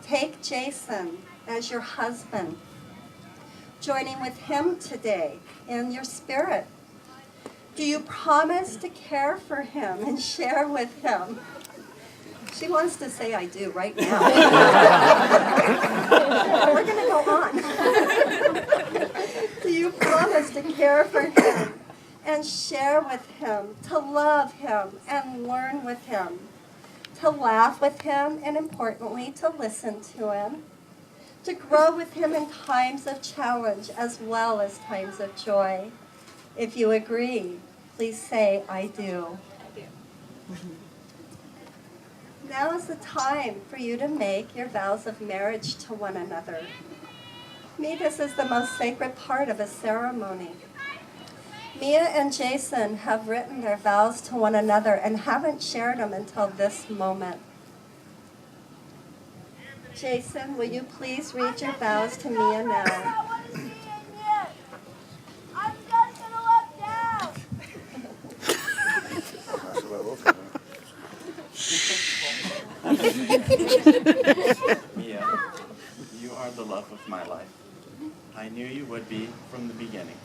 take Jason as your husband, joining with him today in your spirit? Do you promise to care for him and share with him? She wants to say I do right now. We're going to go on. Do you promise to care for him and share with him, to love him and learn with him, to laugh with him, and importantly, to listen to him, to grow with him in times of challenge as well as times of joy? If you agree, please say, I do. I do. Now is the time for you to make your vows of marriage to one another. Me, this is the most sacred part of a ceremony. Mia and Jason have written their vows to one another and haven't shared them until this moment. Jason, will you please read your vows to Mia now? Mia, you are the love of my life. I knew you would be from the beginning.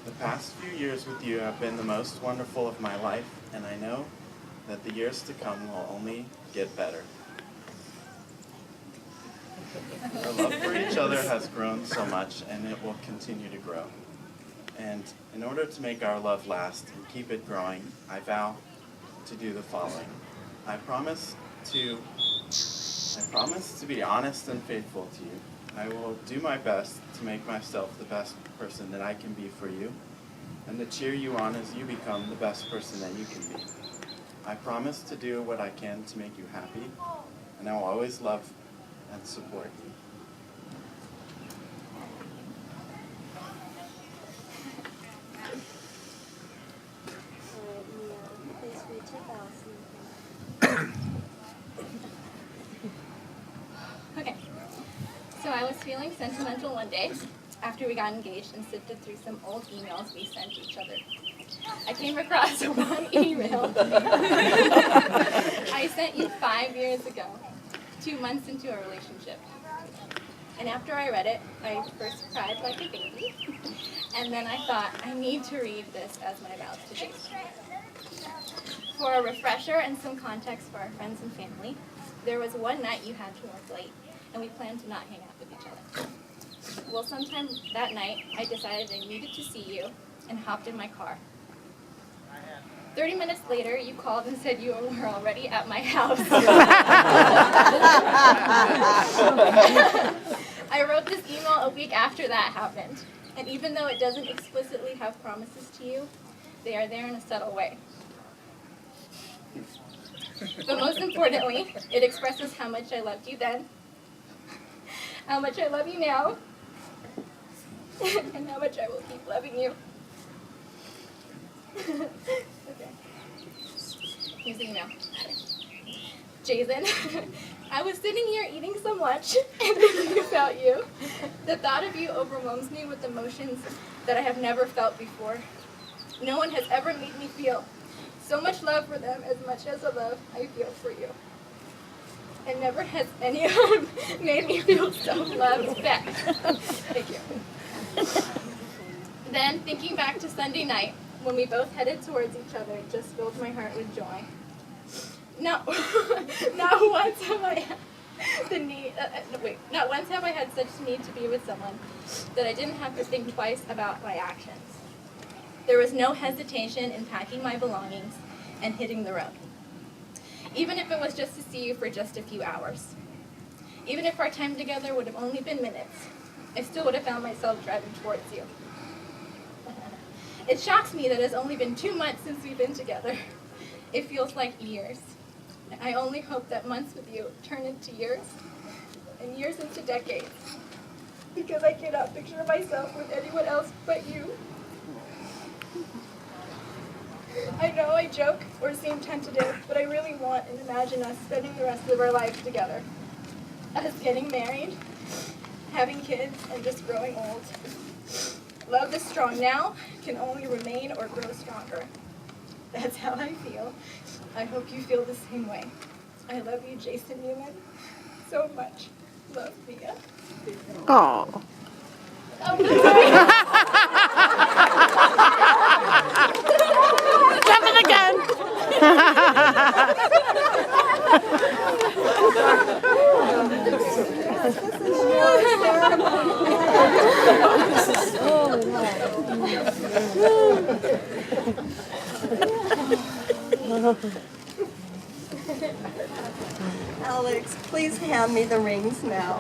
The past few years with you have been the most wonderful of my life, and I know that the years to come will only get better. Our love for each other has grown so much, and it will continue to grow. And in order to make our love last and keep it growing, I vow to do the following. I promise to be honest and faithful to you. I will do my best to make myself the best person that I can be for you, and to cheer you on as you become the best person that you can be. I promise to do what I can to make you happy, and I will always love and support you. Okay, so I was feeling sentimental one day after we got engaged and sifted through some old emails we sent each other. I came across one email I sent you 5 years ago, 2 months into a relationship. And after I read it, I first cried like a baby, and then I thought, I need to read this as my vows to Jason. For a refresher and some context for our friends and family, there was one night you had to work late, and we planned to not hang out with each other. Well, sometime that night, I decided I needed to see you and hopped in my car. 30 minutes later, you called and said you were already at my house. I wrote this email a week after that happened, and even though it doesn't explicitly have promises to you, they are there in a subtle way. But most importantly, it expresses how much I loved you then, how much I love you now, and how much I will keep loving you. Okay. Here's the email. Jason, I was sitting here eating some lunch and thinking about you. The thought of you overwhelms me with emotions that I have never felt before. No one has ever made me feel so much love for them as much as the love I feel for you. And never has anyone made me feel so loved back. Thank you. Then, thinking back to Sunday night, when we both headed towards each other, it just filled my heart with joy. Not once have I had not once have I had such need to be with someone that I didn't have to think twice about my actions. There was no hesitation in packing my belongings and hitting the road. Even if it was just to see you for just a few hours. Even if our time together would have only been minutes, I still would have found myself driving towards you. It shocks me that it's only been 2 months since we've been together. It feels like years. I only hope that months with you turn into years, and years into decades, because I cannot picture myself with anyone else but you. I know I joke or seem tentative, but I really want and imagine us spending the rest of our lives together. Us getting married, having kids, and just growing old. Love is strong now, can only remain or grow stronger. That's how I feel. I hope you feel the same way. I love you, Jason Newman, so much. Oh. Jumping again. Alex, please hand me the rings now.